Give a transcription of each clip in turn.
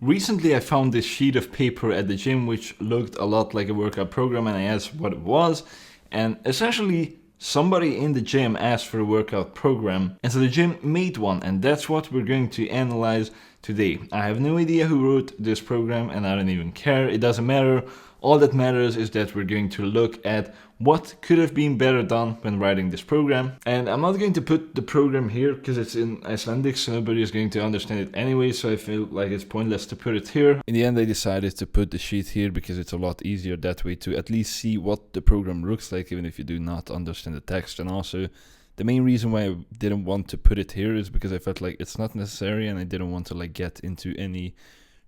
Recently I found this sheet of paper at the gym which looked a lot like a workout program, and I asked what it was, and essentially somebody in the gym asked for a workout program, and so the gym made one, and that's what we're going to analyze today. I have no idea who wrote this program, and I don't even care. It doesn't matter. All that matters is that we're going to look at what could have been better done when writing this program. And I'm not going to put the program here because it's in Icelandic, so nobody is going to understand it anyway, so I feel like it's pointless to put it here. In the end, I decided to put the sheet here because it's a lot easier that way to at least see what the program looks like, even if you do not understand the text. And also, the main reason why I didn't want to put it here is because I felt like it's not necessary, and I didn't want to get into any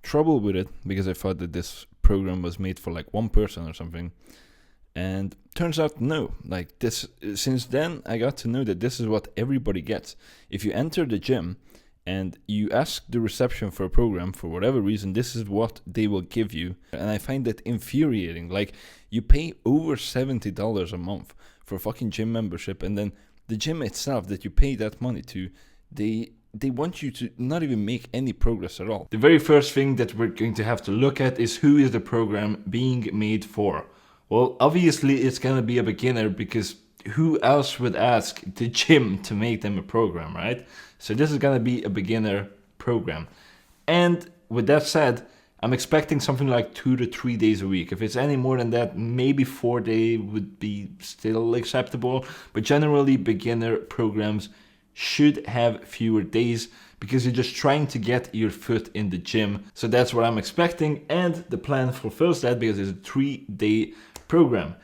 trouble with it, because I thought that this program was made for one person or something. And turns out no, since then I got to know that this is what everybody gets. If you enter the gym and you ask the reception for a program, for whatever reason, this is what they will give you. And I find that infuriating. You pay over $70 a month for a fucking gym membership, and then the gym itself that you pay that money to, they want you to not even make any progress at all. The very first thing that we're going to have to look at is who is the program being made for. Well, obviously it's gonna be a beginner, because who else would ask the gym to make them a program, right? So this is gonna be a beginner program. And with that said, I'm expecting something like 2 to 3 days a week. If it's any more than that, maybe 4 days would be still acceptable. But generally, beginner programs should have fewer days, because you're just trying to get your foot in the gym. So that's what I'm expecting, and the plan fulfills that because it's a 3-day program.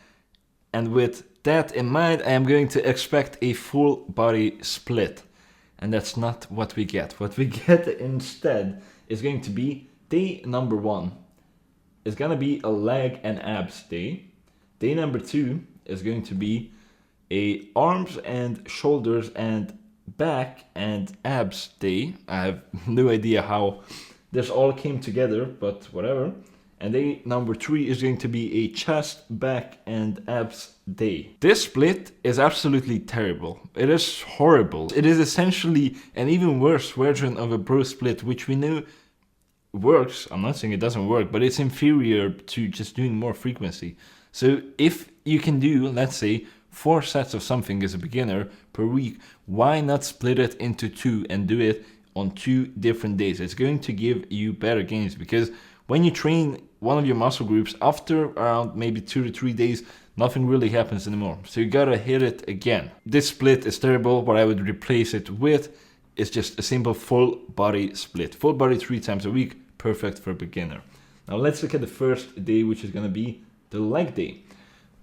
And with that in mind, I am going to expect a full body split. And that's not what we get. What we get instead is going to be day number 1 is going to be a leg and abs day. Day number 2 is going to be a arms and shoulders and back and abs day. I have no idea how this all came together, but whatever. And day number 3 is going to be a chest, back and abs day. This split is absolutely terrible. It is horrible. It is essentially an even worse version of a bro split, which we know works. I'm not saying it doesn't work, but it's inferior to just doing more frequency. So if you can do, let's say, 4 sets of something as a beginner per week, why not split it into 2 and do it on 2 different days? It's going to give you better gains, because when you train one of your muscle groups, after around maybe 2 to 3 days, nothing really happens anymore. So you gotta hit it again. This split is terrible. What I would replace it with is just a simple full body split. Full body 3 times a week, perfect for a beginner. Now let's look at the first day, which is gonna be the leg day.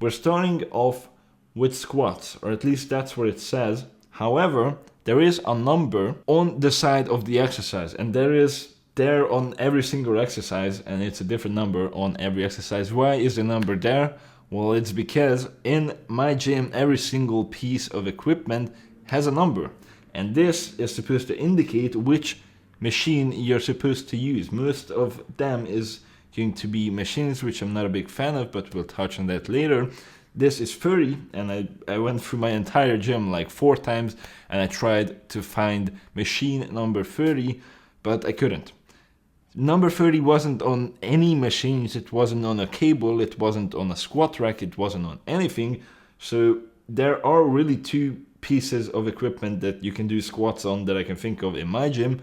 We're starting off with squats, or at least that's what it says. However, there is a number on the side of the exercise, and there on every single exercise, and it's a different number on every exercise. Why is the number there? Well, it's because in my gym, every single piece of equipment has a number, and this is supposed to indicate which machine you're supposed to use. Most of them is going to be machines, which I'm not a big fan of, but we'll touch on that later. This is 30, and I went through my entire gym 4 times, and I tried to find machine number 30, but I couldn't. Number 30 wasn't on any machines, it wasn't on a cable, it wasn't on a squat rack, it wasn't on anything. So there are really 2 pieces of equipment that you can do squats on that I can think of in my gym.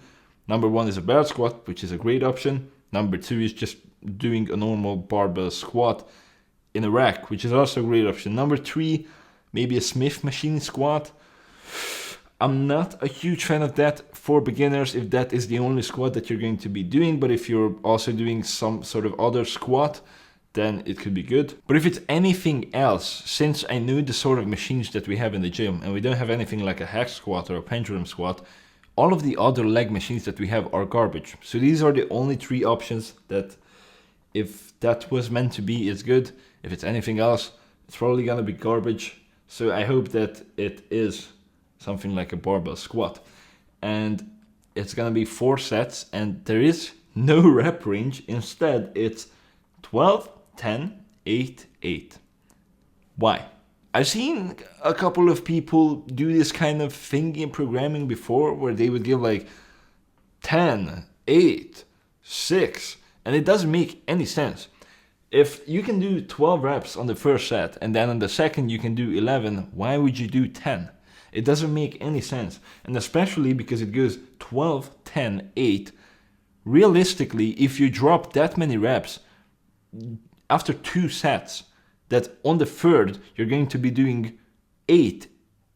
Number 1 is a bar squat, which is a great option. Number 2 is just doing a normal barbell squat in a rack, which is also a great option. Number 3, maybe a Smith machine squat. I'm not a huge fan of that for beginners if that is the only squat that you're going to be doing, but if you're also doing some sort of other squat, then it could be good. But if it's anything else, since I knew the sort of machines that we have in the gym, and we don't have anything like a hack squat or a pendulum squat, all of the other leg machines that we have are garbage. So these are the only 3 options that, if that was meant to be, it's good. If it's anything else, it's probably gonna be garbage. So I hope that it is something like a barbell squat. And it's gonna be 4 sets, and there is no rep range. Instead, it's 12, 10, 8, 8. Why? I've seen a couple of people do this kind of thing in programming before, where they would give 10, 8, 6. And it doesn't make any sense. If you can do 12 reps on the first set and then on the second you can do 11, why would you do 10? It doesn't make any sense. And especially because it goes 12, 10, 8. Realistically, if you drop that many reps after 2 sets, that on the third you're going to be doing 8,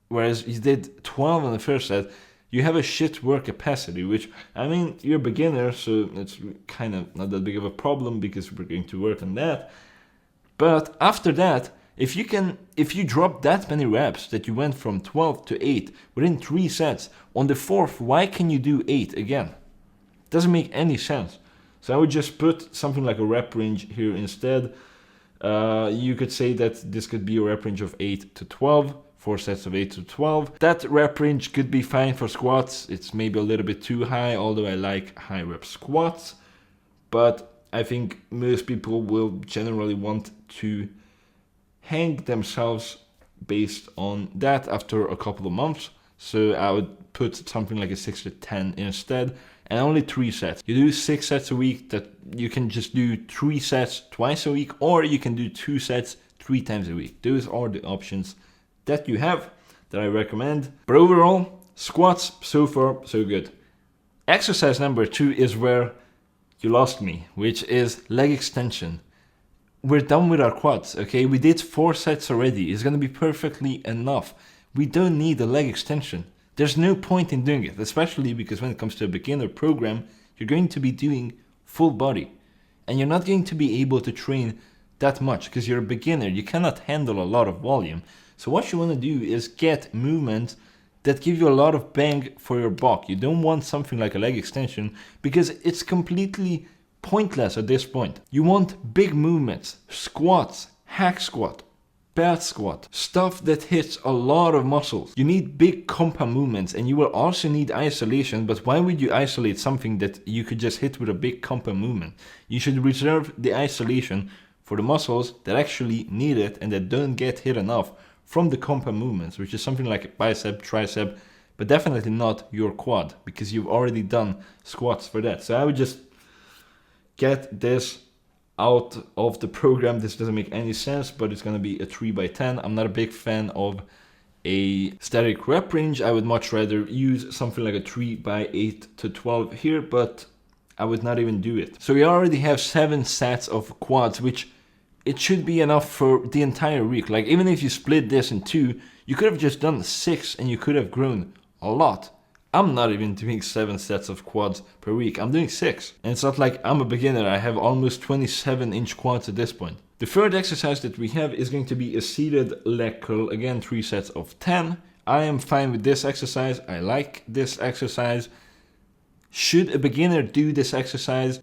whereas you did 12 on the first set, you have a shit work capacity, which, I mean, you're a beginner, so it's kind of not that big of a problem because we're going to work on that. But after that, if you drop that many reps that you went from 12 to 8 within 3 sets, on the fourth, why can you do 8 again? It doesn't make any sense. So I would just put something like a rep range here instead. You could say that this could be a rep range of 8 to 12. 4 sets of 8 to 12. That rep range could be fine for squats. It's maybe a little bit too high, although I like high rep squats. But I think most people will generally want to hang themselves based on that after a couple of months. So I would put something like a 6 to 10 instead, and only 3 sets. You do 6 sets a week, that you can just do 3 sets twice a week, or you can do 2 sets 3 times a week. Those are the options that you have, that I recommend. But overall, squats, so far, so good. Exercise number 2 is where you lost me, which is leg extension. We're done with our quads, okay? We did 4 sets already. It's gonna be perfectly enough. We don't need a leg extension. There's no point in doing it, especially because when it comes to a beginner program, you're going to be doing full body. And you're not going to be able to train that much because you're a beginner. You cannot handle a lot of volume. So what you want to do is get movements that give you a lot of bang for your buck. You don't want something like a leg extension because it's completely pointless at this point. You want big movements, squats, hack squat, belt squat, stuff that hits a lot of muscles. You need big compound movements, and you will also need isolation, but why would you isolate something that you could just hit with a big compound movement? You should reserve the isolation for the muscles that actually need it and that don't get hit enough from the compound movements, which is something like bicep, tricep, but definitely not your quad, because you've already done squats for that. So I would just get this out of the program. This doesn't make any sense, but it's going to be a 3x10. I'm not a big fan of a static rep range. I would much rather use something like a 3x8 to 12 here, but I would not even do it. So we already have 7 sets of quads, which it should be enough for the entire week. Like, even if you split this in 2, you could have just done 6 and you could have grown a lot. I'm not even doing 7 sets of quads per week. I'm doing 6. And it's not like I'm a beginner. I have almost 27-inch quads at this point. The third exercise that we have is going to be a seated leg curl. Again, 3 sets of 10. I am fine with this exercise. I like this exercise. Should a beginner do this exercise?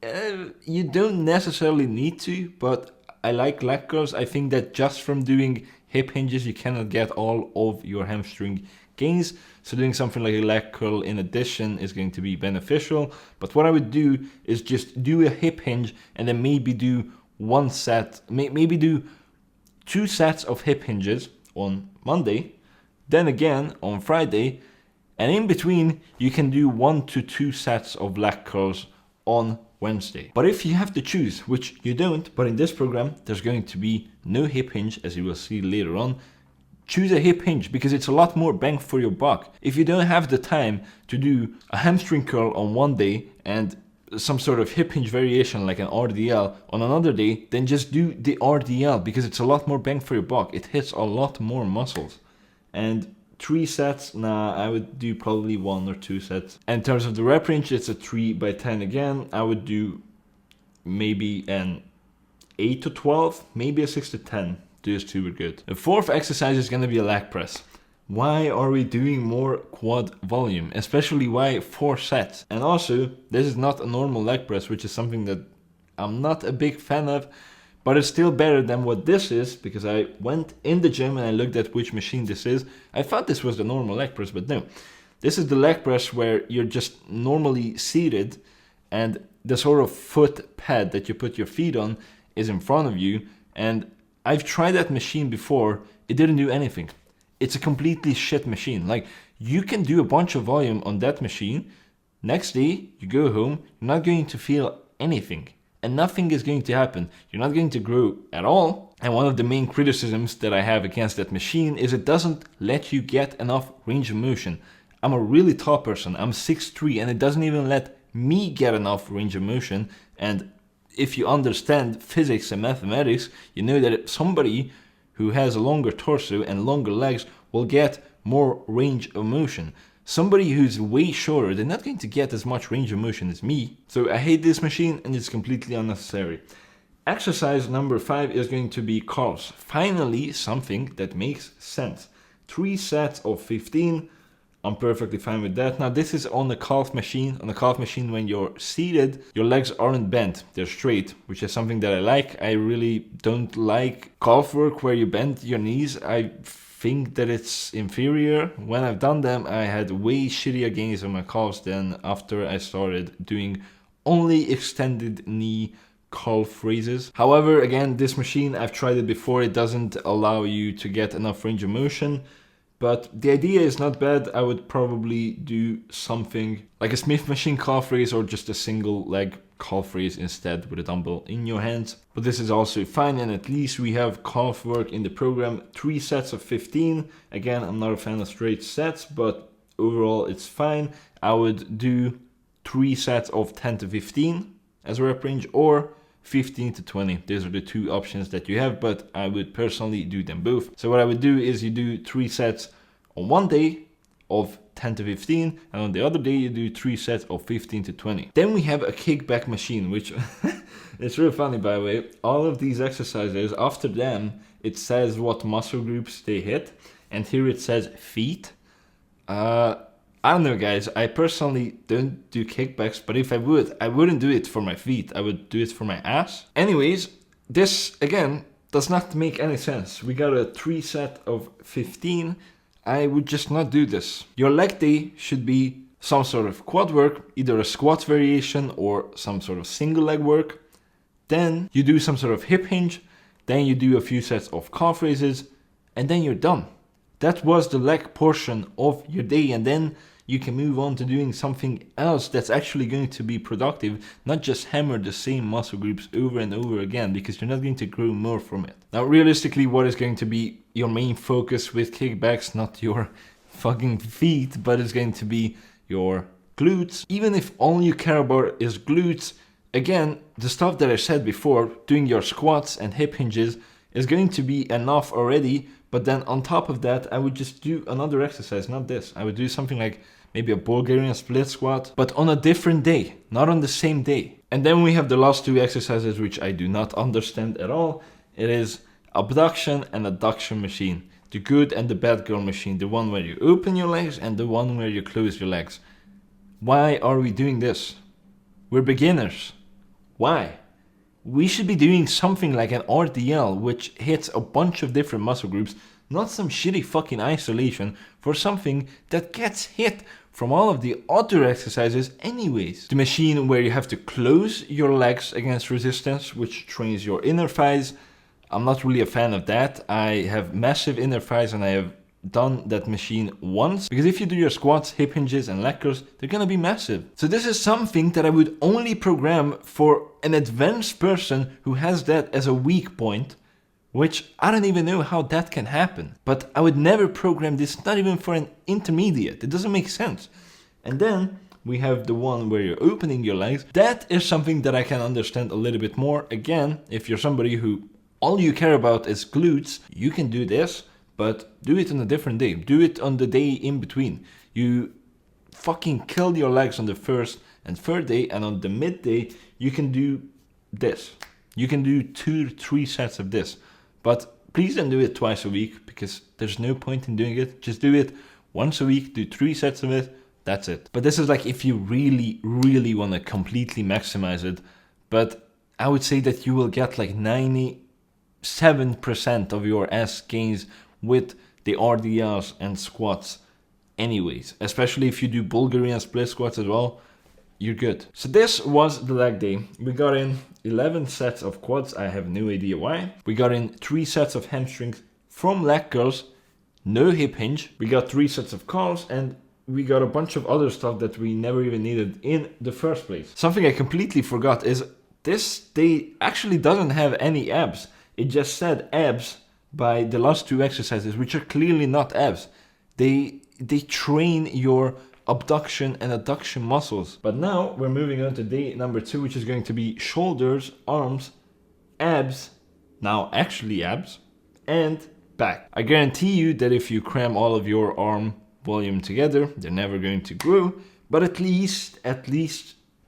You don't necessarily need to, but I like leg curls. I think that just from doing hip hinges, you cannot get all of your hamstring gains. So doing something like a leg curl in addition is going to be beneficial. But what I would do is just do a hip hinge and then maybe do 1 set, maybe do 2 sets of hip hinges on Monday, then again on Friday, and in between you can do 1 to 2 sets of leg curls on Wednesday. But if you have to choose, which you don't, but in this program there's going to be no hip hinge, as you will see later on, choose a hip hinge because it's a lot more bang for your buck. If you don't have the time to do a hamstring curl on one day and some sort of hip hinge variation like an RDL on another day, then just do the RDL because it's a lot more bang for your buck. It hits a lot more muscles. And 3 sets, nah, I would do probably 1 or 2 sets. And in terms of the rep range, it's a 3x10 again. I would do maybe an 8 to 12, maybe a 6 to 10. Those 2 were good. The fourth exercise is going to be a leg press. Why are we doing more quad volume? Especially why 4 sets? And also, this is not a normal leg press, which is something that I'm not a big fan of. But it's still better than what this is, because I went in the gym and I looked at which machine this is. I thought this was the normal leg press, but no. This is the leg press where you're just normally seated and the sort of foot pad that you put your feet on is in front of you. And I've tried that machine before. It didn't do anything. It's a completely shit machine. Like, you can do a bunch of volume on that machine. Next day, you go home, you're not going to feel anything. And nothing is going to happen. You're not going to grow at all. And one of the main criticisms that I have against that machine is it doesn't let you get enough range of motion. I'm a really tall person. I'm 6'3", and it doesn't even let me get enough range of motion. And if you understand physics and mathematics, you know that somebody who has a longer torso and longer legs will get more range of motion. Somebody who's way shorter, they're not going to get as much range of motion as me. So I hate this machine and it's completely unnecessary. Exercise number 5 is going to be calves. Finally, something that makes sense. 3 sets of 15. I'm perfectly fine with that. Now this is on the calf machine. On the calf machine, when you're seated, your legs aren't bent, they're straight, which is something that I like. I really don't like calf work where you bend your knees. I think that it's inferior. When I've done them, I had way shittier gains on my calves than after I started doing only extended knee calf raises. However, again, this machine, I've tried it before, it doesn't allow you to get enough range of motion. But the idea is not bad. I would probably do something like a Smith machine calf raise or just a single leg calf raise instead with a dumbbell in your hands. But this is also fine, and at least we have calf work in the program. 3 sets of 15. Again, I'm not a fan of straight sets, but overall it's fine. I would do 3 sets of 10 to 15 as a rep range, or 15 to 20. These are the 2 options that you have, but I would personally do them both. So what I would do is you do 3 sets on one day of 10 to 15, and on the other day you do 3 sets of 15 to 20. Then we have a kickback machine, which it's really funny, by the way. All of these exercises, after them, it says what muscle groups they hit, and here it says feet. I don't know, guys. I personally don't do kickbacks, but if I would, I wouldn't do it for my feet. I would do it for my ass. Anyways, this, again, does not make any sense. We got a 3 set of 15. I would just not do this. Your leg day should be some sort of quad work, either a squat variation or some sort of single leg work. Then you do some sort of hip hinge. Then you do a few sets of calf raises, and then you're done. That was the leg portion of your day, and then you can move on to doing something else that's actually going to be productive, not just hammer the same muscle groups over and over again, because you're not going to grow more from it. Now, realistically, what is going to be your main focus with kickbacks? Not your fucking feet, but it's going to be your glutes. Even if all you care about is glutes, again, the stuff that I said before, doing your squats and hip hinges is going to be enough already. But then on top of that, I would just do another exercise, not this. I would do something like maybe a Bulgarian split squat, but on a different day, not on the same day. And then we have the last 2 exercises, which I do not understand at all. It is abduction and adduction machine. The good and the bad girl machine. The one where you open your legs and the one where you close your legs. Why are we doing this? We're beginners. Why? We should be doing something like an RDL, which hits a bunch of different muscle groups, not some shitty fucking isolation for something that gets hit from all of the other exercises anyways. The machine where you have to close your legs against resistance, which trains your inner thighs. I'm not really a fan of that. I have massive inner thighs and I have done that machine once, because if you do your squats, hip hinges and leg curls, they're gonna be massive. So this is something that I would only program for an advanced person who has that as a weak point, which I don't even know how that can happen. But I would never program this, not even for an intermediate. It doesn't make sense. And then we have the one where you're opening your legs. That is something that I can understand a little bit more. Again, if you're somebody who all you care about is glutes, you can do this. But do it on a different day. Do it on the day in between. You fucking kill your legs on the first and third day, and on the midday, you can do this. You can do 2 to 3 sets of this. But please don't do it twice a week, because there's no point in doing it. Just do it once a week, do 3 sets of it, that's it. But this is like if you really, really want to completely maximize it. But I would say that you will get like 97% of your ass gains with the RDLs and squats anyways. Especially if you do Bulgarian split squats as well, you're good. So this was the leg day. We got in 11 sets of quads, I have no idea why. We got in 3 sets of hamstrings from leg curls, no hip hinge. We got 3 sets of calves and we got a bunch of other stuff that we never even needed in the first place. Something I completely forgot is this day actually doesn't have any abs. It just said abs by the last two exercises, which are clearly not abs. They train your abduction and adduction muscles. But now we're moving on to day number 2, which is going to be shoulders, arms, abs, now actually abs, and back. I guarantee you that if you cram all of your arm volume together, they're never going to grow, but at least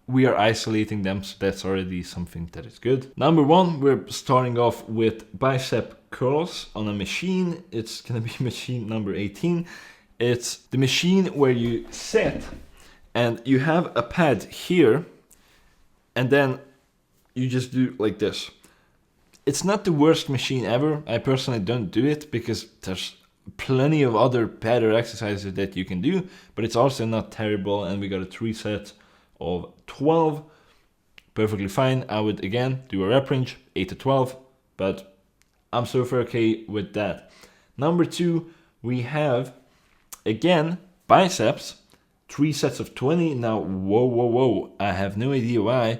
we are isolating them, so that's already something that is good. Number 1, we're starting off with bicep curls on a machine. It's gonna be machine number 18. It's the machine where you sit and you have a pad here and then you just do like this. It's not the worst machine ever. I personally don't do it because there's plenty of other better exercises that you can do, but it's also not terrible, and we got a 3 sets of 12. Perfectly fine. I would again do a rep range 8 to 12, but I'm so far okay with that. Number 2, we have again biceps, 3 sets of 20. Now whoa, I have no idea why.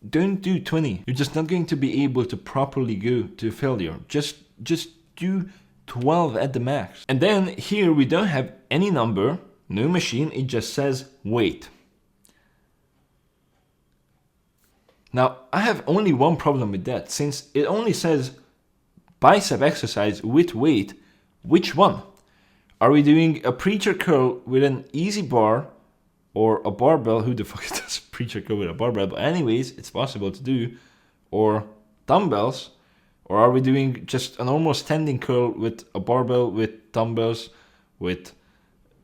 Don't do 20. You're just not going to be able to properly go to failure. Just do 12 at the max. And then here we don't have any number, no machine, it just says weight. Now I have only one problem with that. Since it only says bicep exercise with weight, which one? Are we doing a preacher curl with an easy bar or a barbell? Who the fuck does a preacher curl with a barbell? But anyways, it's possible to do. Or dumbbells. Or are we doing just a normal standing curl with a barbell, with dumbbells, with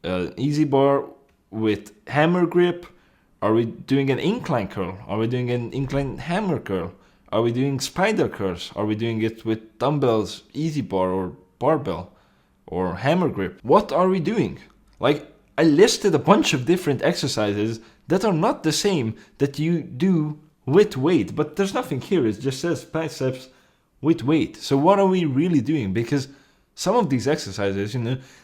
an easy bar, with hammer grip? Are we doing an incline curl? Are we doing an incline hammer curl? Are we doing spider curls? Are we doing it with dumbbells, easy bar, or barbell, or hammer grip? What are we doing? Like, I listed a bunch of different exercises that are not the same that you do with weight, but there's nothing here. It just says biceps with weight. So what are we really doing? Because some of these exercises,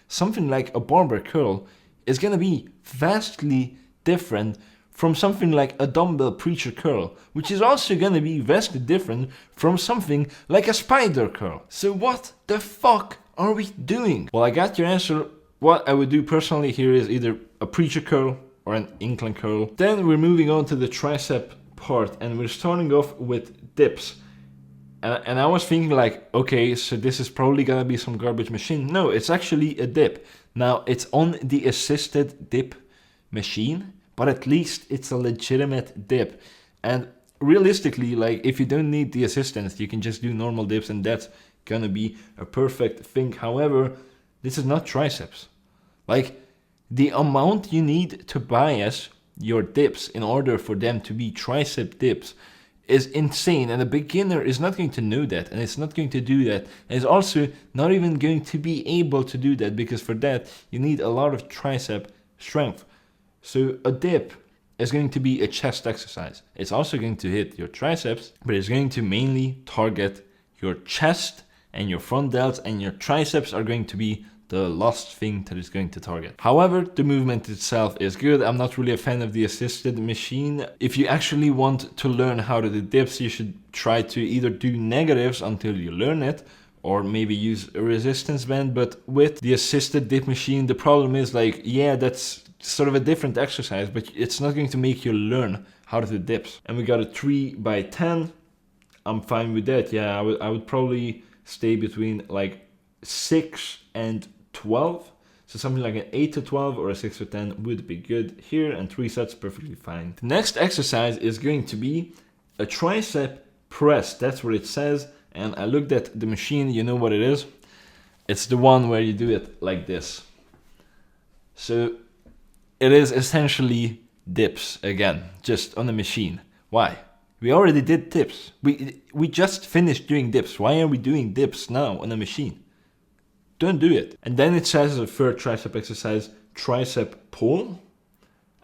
something like a barbell curl is going to be vastly different from something like a dumbbell preacher curl, which is also going to be vastly different from something like a spider curl. So what the fuck are we doing? Well, I got your answer. What I would do personally here is either a preacher curl or an incline curl. Then we're moving on to the tricep part, and we're starting off with dips. And I was thinking like, okay, so this is probably gonna be some garbage machine. No, it's actually a dip. Now, it's on the assisted dip machine, but at least it's a legitimate dip. And realistically, like, if you don't need the assistance, you can just do normal dips, and that's gonna be a perfect thing. However, this is not triceps. Like, the amount you need to bias your dips in order for them to be tricep dips is insane, and a beginner is not going to know that, and it's not going to do that, and it's also not even going to be able to do that, because for that you need a lot of tricep strength. So a dip is going to be a chest exercise. It's also going to hit your triceps, but it's going to mainly target your chest and your front delts, and your triceps are going to be the last thing that is going to target. However, the movement itself is good. I'm not really a fan of the assisted machine. If you actually want to learn how to do dips, you should try to either do negatives until you learn it, or maybe use a resistance band. But with the assisted dip machine, the problem is like, yeah, that's sort of a different exercise, but it's not going to make you learn how to do dips. And we got a 3x10. I'm fine with that. Yeah, I would probably stay between like 6 and 12, so something like an 8 to 12 or a 6 to 10 would be good here, and 3 sets perfectly fine. The next exercise is going to be a tricep press. That's what it says, and I looked at the machine. You know what it is? It's the one where you do it like this. So it is essentially dips again, just on a machine. Why? We already did dips. We just finished doing dips. Why are we doing dips now on a machine? Don't do it. And then it says as a third tricep exercise, tricep pull.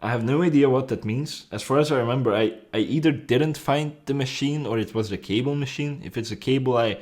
I have no idea what that means. As far as I remember, I either didn't find the machine or it was the cable machine. If it's a cable, I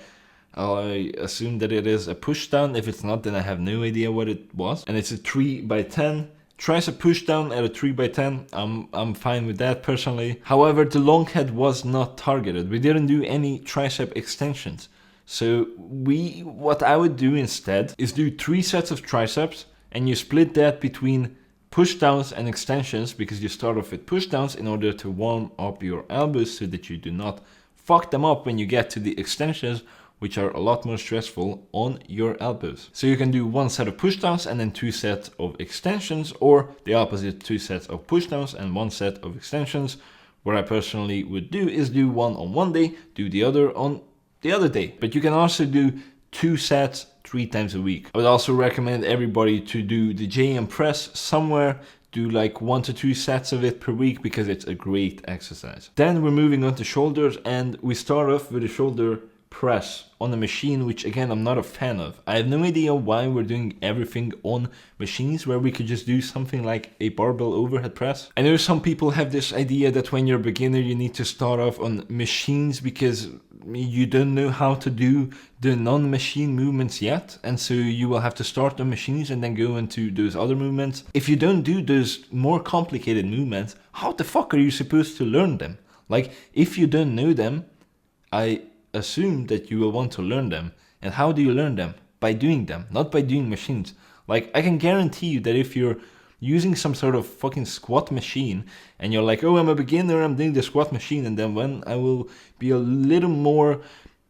assume that it is a push down. If it's not, then I have no idea what it was. And it's a 3x10 tricep push down at a 3x10. I'm fine with that personally. However, the long head was not targeted. We didn't do any tricep extensions. So what I would do instead is do 3 sets of triceps, and you split that between push downs and extensions, because you start off with push downs in order to warm up your elbows so that you do not fuck them up when you get to the extensions, which are a lot more stressful on your elbows. So you can do 1 set of push downs and then 2 sets of extensions, or the opposite, 2 sets of push downs and 1 set of extensions. What I personally would do is do one on one day, do the other on the other day. But you can also do 2 sets 3 times a week. I would also recommend everybody to do the JM press somewhere. Do like 1 to 2 sets of it per week, because it's a great exercise. Then we're moving on to shoulders, and we start off with a shoulder press on a machine, which again I'm not a fan of. I have no idea why we're doing everything on machines where we could just do something like a barbell overhead press. I know some people have this idea that when you're a beginner you need to start off on machines because you don't know how to do the non-machine movements yet, and so you will have to start on machines and then go into those other movements. If you don't do those more complicated movements, how the fuck are you supposed to learn them? Like, if you don't know them, I assume that you will want to learn them. And how do you learn them? By doing them, not by doing machines. Like, I can guarantee you that if you're using some sort of fucking squat machine and you're like, oh, I'm a beginner, I'm doing the squat machine, and then when I will be a little more,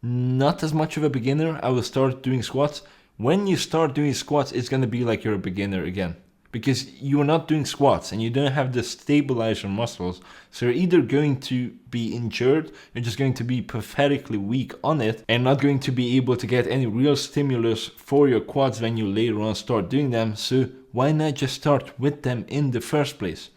not as much of a beginner, I will start doing squats. When you start doing squats, it's going to be like you're a beginner again, because you're not doing squats and you don't have the stabilizer muscles. So you're either going to be injured, you're just going to be pathetically weak on it and not going to be able to get any real stimulus for your quads when you later on start doing them. So why not just start with them in the first place?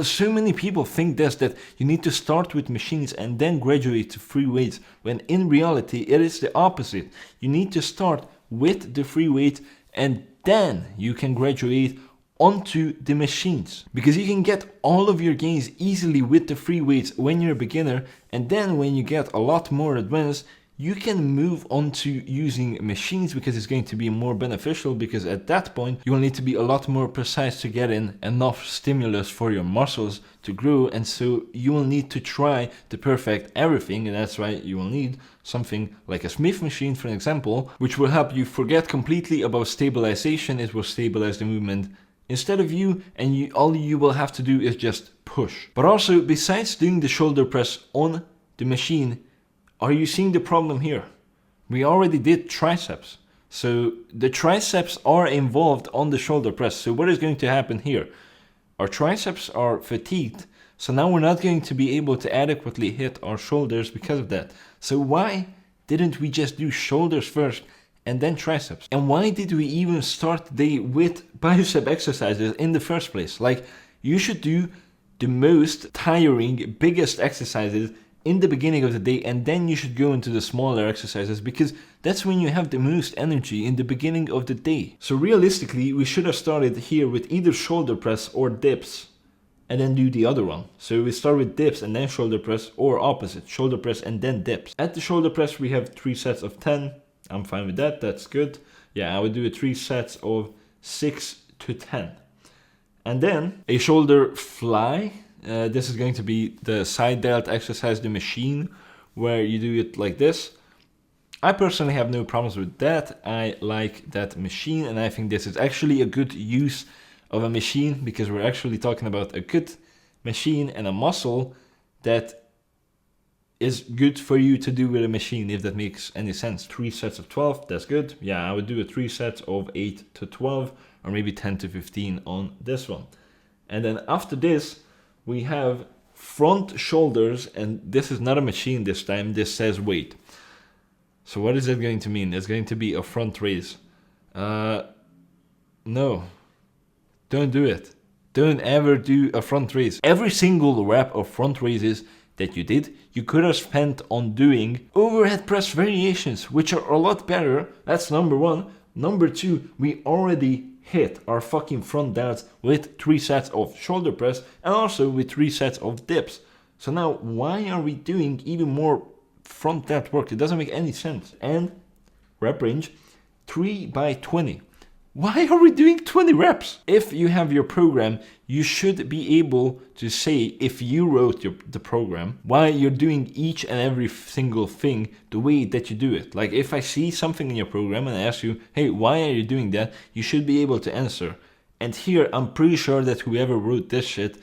So many people think this, that you need to start with machines and then graduate to free weights, when in reality it is the opposite. You need to start with the free weight and then you can graduate onto the machines, because you can get all of your gains easily with the free weights when you're a beginner, and then when you get a lot more advanced, you can move on to using machines, because it's going to be more beneficial, because at that point you will need to be a lot more precise to get in enough stimulus for your muscles to grow, and so you will need to try to perfect everything, and that's why you will need something like a Smith machine, for example, which will help you forget completely about stabilization. It will stabilize the movement instead of you, and all you will have to do is just push. But also, besides doing the shoulder press on the machine, are you seeing the problem here? We already did triceps. So the triceps are involved on the shoulder press. So what is going to happen here? Our triceps are fatigued. So now we're not going to be able to adequately hit our shoulders because of that. So why didn't we just do shoulders first and then triceps? And why did we even start the day with bicep exercises in the first place? Like, you should do the most tiring, biggest exercises in the beginning of the day, and then you should go into the smaller exercises, because that's when you have the most energy, in the beginning of the day. So realistically, we should have started here with either shoulder press or dips and then do the other one. So we start with dips and then shoulder press, or opposite, shoulder press and then dips. At the shoulder press we have 3 sets of 10. I'm fine with that, that's good. Yeah, I would do 3 sets of 6 to 10. And then a shoulder fly. This is going to be the side delt exercise, the machine, where you do it like this. I personally have no problems with that. I like that machine, and I think this is actually a good use of a machine, because we're actually talking about a good machine and a muscle that is good for you to do with a machine, if that makes any sense. 3 sets of 12, that's good. Yeah, I would do 3 sets of 8 to 12, or maybe 10 to 15 on this one. And then after this, we have front shoulders, and this is not a machine this time, this says weight. So what is that going to mean? It's going to be a front raise. No, don't do it. Don't ever do a front raise. Every single rep of front raises that you did, you could have spent on doing overhead press variations, which are a lot better. That's number one. Number two, we already hit our fucking front delts with 3 sets of shoulder press and also with 3 sets of dips. So now why are we doing even more front delt work? It doesn't make any sense. And rep range 3 by 20. Why are we doing 20 reps? If you have your program, you should be able to say, if you wrote the program, why you're doing each and every single thing the way that you do it. Like if I see something in your program and I ask you, hey, why are you doing that? You should be able to answer. And here, I'm pretty sure that whoever wrote this shit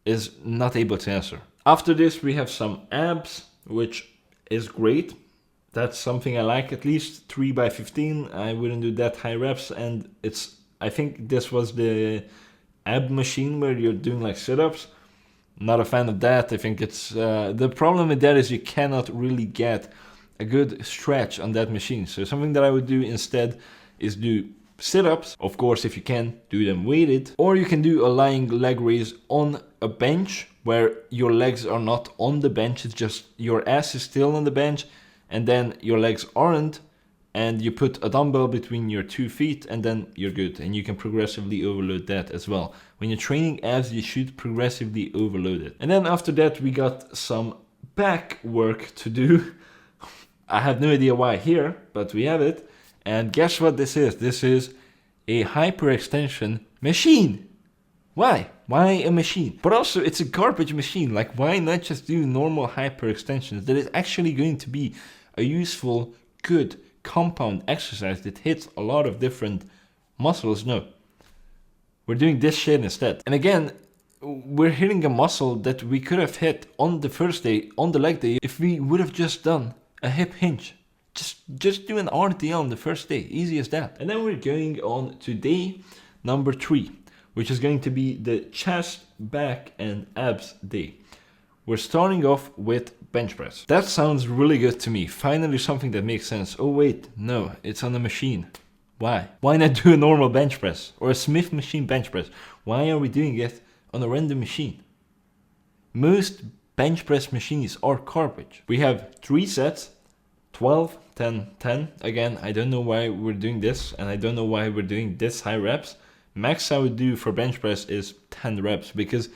is not able to answer. After this, we have some abs, which is great. That's something I like, at least 3 by 15. I wouldn't do that high reps, and I think this was the ab machine where you're doing like sit-ups. Not a fan of that. I think it's the problem with that is you cannot really get a good stretch on that machine. So something that I would do instead is do sit-ups. Of course, if you can, do them weighted, or you can do a lying leg raise on a bench where your legs are not on the bench. It's just your ass is still on the bench, and then your legs aren't, and you put a dumbbell between your 2 feet, and then you're good. And you can progressively overload that as well. When you're training abs, you should progressively overload it. And then after that, we got some back work to do. I have no idea why here, but we have it. And guess what this is? This is a hyperextension machine. Why? Why a machine? But also, it's a garbage machine. Like, why not just do normal hyperextensions? That is actually going to be a useful, good, compound exercise that hits a lot of different muscles. No. We're doing this shit instead. And again, we're hitting a muscle that we could have hit on the first day, on the leg day, if we would have just done a hip hinge. Just do an RDL on the first day. Easy as that. And then we're going on to day number 3, which is going to be the chest, back, and abs day. We're starting off with bench press. That sounds really good to me. Finally something that makes sense. Oh wait, no, it's on a machine. Why? Why not do a normal bench press? Or a Smith machine bench press? Why are we doing it on a random machine? Most bench press machines are garbage. We have 3 sets, 12, 10, 10. Again, I don't know why we're doing this, and I don't know why we're doing this high reps. Max I would do for bench press is 10 reps, because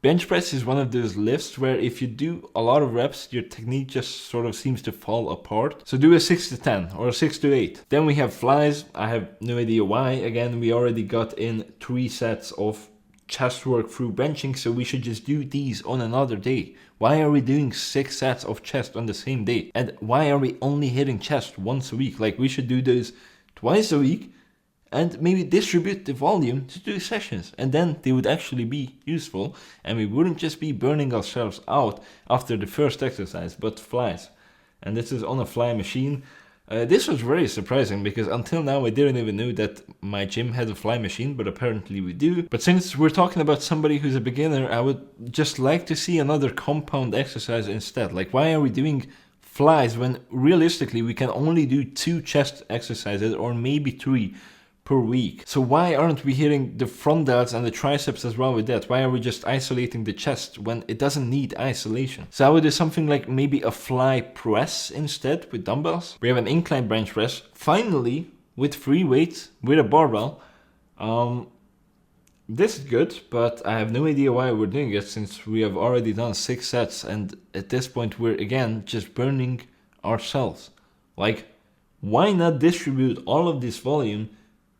bench press is one of those lifts where if you do a lot of reps, your technique just sort of seems to fall apart. So do a 6 to 10 or a 6 to 8. Then we have flies. I have no idea why. Again, we already got in 3 sets of chest work through benching, so we should just do these on another day. Why are we doing 6 sets of chest on the same day? And why are we only hitting chest once a week? Like, we should do those twice a week and maybe distribute the volume to 2 sessions, and then they would actually be useful, and we wouldn't just be burning ourselves out after the first exercise, but flies. And this is on a fly machine. This was very surprising, because until now I didn't even know that my gym had a fly machine, but apparently we do. But since we're talking about somebody who's a beginner, I would just like to see another compound exercise instead. Like, why are we doing flies when realistically we can only do 2 chest exercises, or maybe 3 per week? So why aren't we hitting the front delts and the triceps as well with that? Why are we just isolating the chest when it doesn't need isolation? So I would do something like maybe a fly press instead with dumbbells. We have an incline bench press, finally, with free weights, with a barbell. This is good, but I have no idea why we're doing it, since we have already done 6 sets, and at this point we're again just burning ourselves. Like, why not distribute all of this volume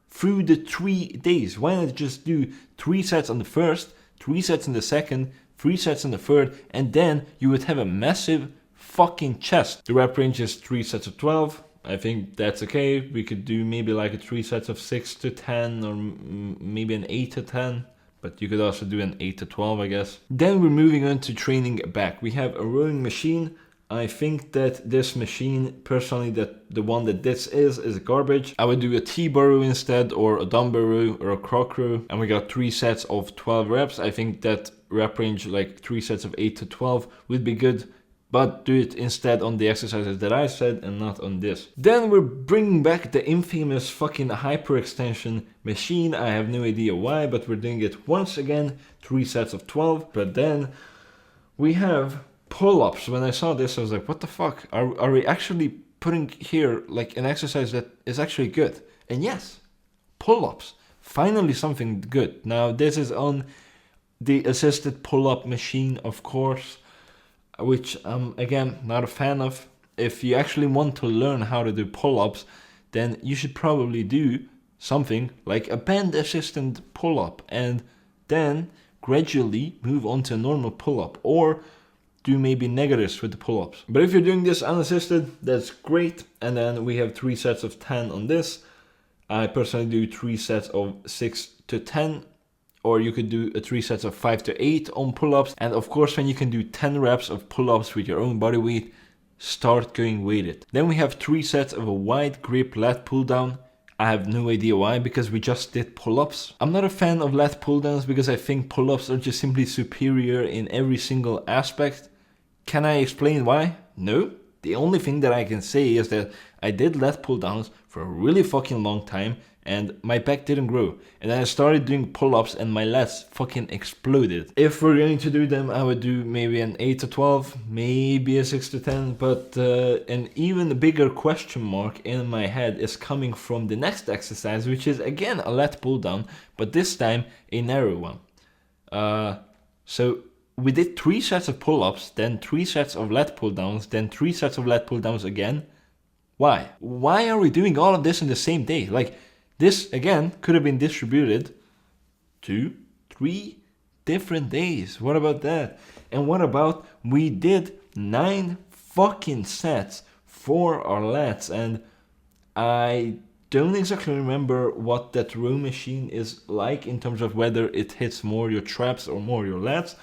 through the 3 days? Why not just do 3 sets on the first, 3 sets in the second, 3 sets in the third, and then you would have a massive fucking chest. The rep range is 3 sets of 12. I think that's okay. We could do maybe like a 3 sets of 6 to 10, or maybe an 8 to 10. But you could also do an 8 to 12, I guess. Then we're moving on to training back. We have a rowing machine. I think that this machine, personally, that the one that this is garbage. I would do a T-bar row instead, or a dumbbell row, or a croc row. And we got 3 sets of 12 reps. I think that rep range, like 3 sets of 8 to 12, would be good. But do it instead on the exercises that I said, and not on this. Then we're bringing back the infamous fucking hyperextension machine. I have no idea why, but we're doing it once again. 3 sets of 12. But then we have pull-ups. When I saw this, I was like, what the fuck? Are we actually putting here like an exercise that is actually good? And yes, pull-ups. Finally something good. Now this is on the assisted pull-up machine, of course, which I'm again not a fan of. If you actually want to learn how to do pull-ups, then you should probably do something like a band assistant pull-up and then gradually move on to a normal pull-up, or do maybe negatives with the pull-ups. But if you're doing this unassisted, that's great. And then we have 3 sets of 10 on this. I personally do 3 sets of 6 to 10, or you could do 3 sets of 5 to 8 on pull-ups. And of course, when you can do 10 reps of pull-ups with your own body weight, start going weighted. Then we have 3 sets of a wide grip lat pull down. I have no idea why, because we just did pull-ups. I'm not a fan of lat pull downs because I think pull-ups are just simply superior in every single aspect. Can I explain why? No. The only thing that I can say is that I did lat pull downs for a really fucking long time and my back didn't grow. And then I started doing pull-ups and my lats fucking exploded. If we're going to do them, I would do maybe an 8 to 12, maybe a 6 to 10, but an even bigger question mark in my head is coming from the next exercise, which is again a lat pull down, but this time a narrow one. So we did 3 sets of pull-ups, then 3 sets of lat pull-downs, then 3 sets of lat pull-downs again. Why? Why are we doing all of this in the same day? Like, this, again, could have been distributed to 3 different days. What about that? And what about we did 9 fucking sets for our lats, and I don't exactly remember what that row machine is like in terms of whether it hits more your traps or more your lats.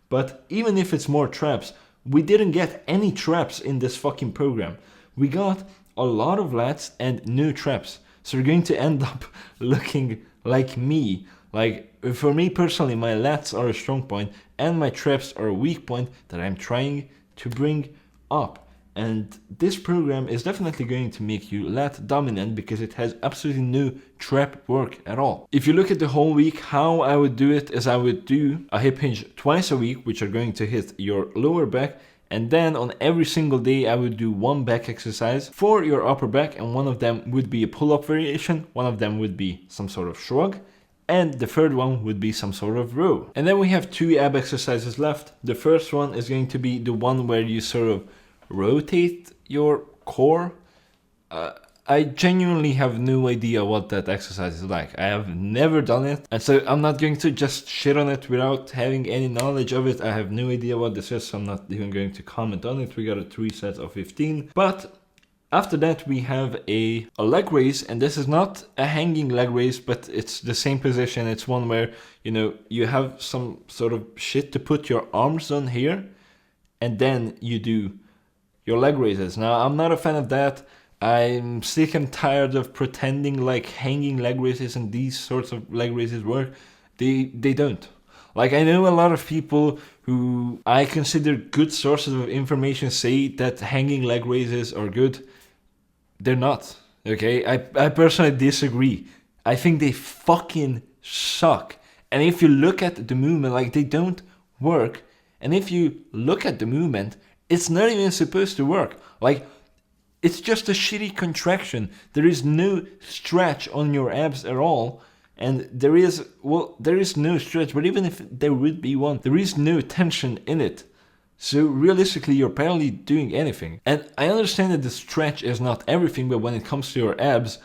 But even if it's more traps, we didn't get any traps in this fucking program. We got a lot of lats and no traps. So we're going to end up looking like me. Like, for me personally, my lats are a strong point and my traps are a weak point that I'm trying to bring up. And this program is definitely going to make you lat dominant because it has absolutely no trap work at all. If you look at the whole week, how I would do it is I would do a hip hinge twice a week, which are going to hit your lower back. And then on every single day, I would do 1 back exercise for your upper back. And one of them would be a pull-up variation. One of them would be some sort of shrug. And the third one would be some sort of row. And then we have 2 ab exercises left. The first one is going to be the one where you sort of rotate your core. I genuinely have no idea what that exercise is like. I have never done it, and so I'm not going to just shit on it without having any knowledge of it. I have no idea what this is, so I'm not even going to comment on it. We got a 3 sets of 15, but after that we have a leg raise, and this is not a hanging leg raise, but it's the same position. It's one where, you know, you have some sort of shit to put your arms on here, and then you do your leg raises. Now, I'm not a fan of that. I'm sick and tired of pretending like hanging leg raises and these sorts of leg raises work. They don't. Like, I know a lot of people who I consider good sources of information say that hanging leg raises are good. They're not. Okay? I personally disagree. I think they fucking suck. And if you look at the movement, like, they don't work. And if you look at the movement, it's not even supposed to work. Like, it's just a shitty contraction. There is no stretch on your abs at all. And there is no stretch, but even if there would be one, there is no tension in it. So realistically, you're barely doing anything. And I understand that the stretch is not everything, but when it comes to your abs,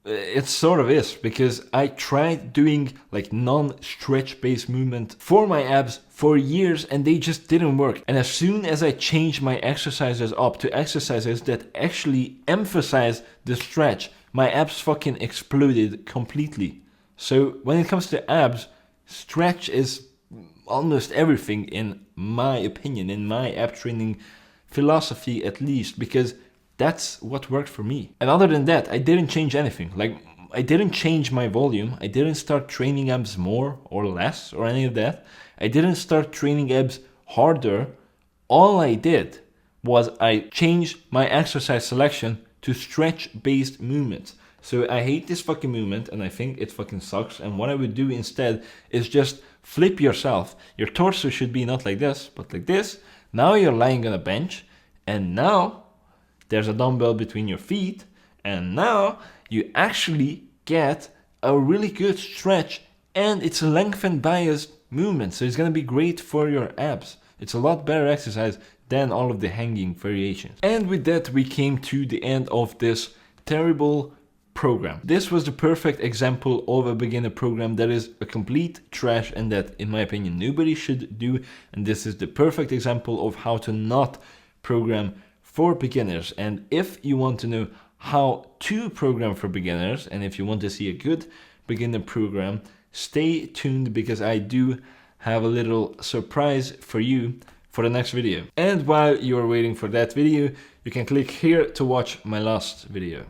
it sort of is, because I tried doing like non-stretch based movement for my abs for years and they just didn't work. And as soon as I changed my exercises up to exercises that actually emphasize the stretch, my abs fucking exploded completely. So when it comes to abs, stretch is almost everything in my opinion, in my ab training philosophy at least, because that's what worked for me. And other than that, I didn't change anything. Like, I didn't change my volume. I didn't start training abs more or less or any of that. I didn't start training abs harder. All I did was I changed my exercise selection to stretch-based movements. So I hate this fucking movement and I think it fucking sucks. And what I would do instead is just flip yourself. Your torso should be not like this, but like this. Now you're lying on a bench, and now there's a dumbbell between your feet, and now you actually get a really good stretch, and it's a lengthened biased movement, so it's going to be great for your abs. It's a lot better exercise than all of the hanging variations. And with that, we came to the end of this terrible program. This was the perfect example of a beginner program that is a complete trash and that, in my opinion, nobody should do. And this is the perfect example of how to not program for beginners. And if you want to know how to program for beginners, and if you want to see a good beginner program, stay tuned, because I do have a little surprise for you for the next video. And while you're waiting for that video, you can click here to watch my last video.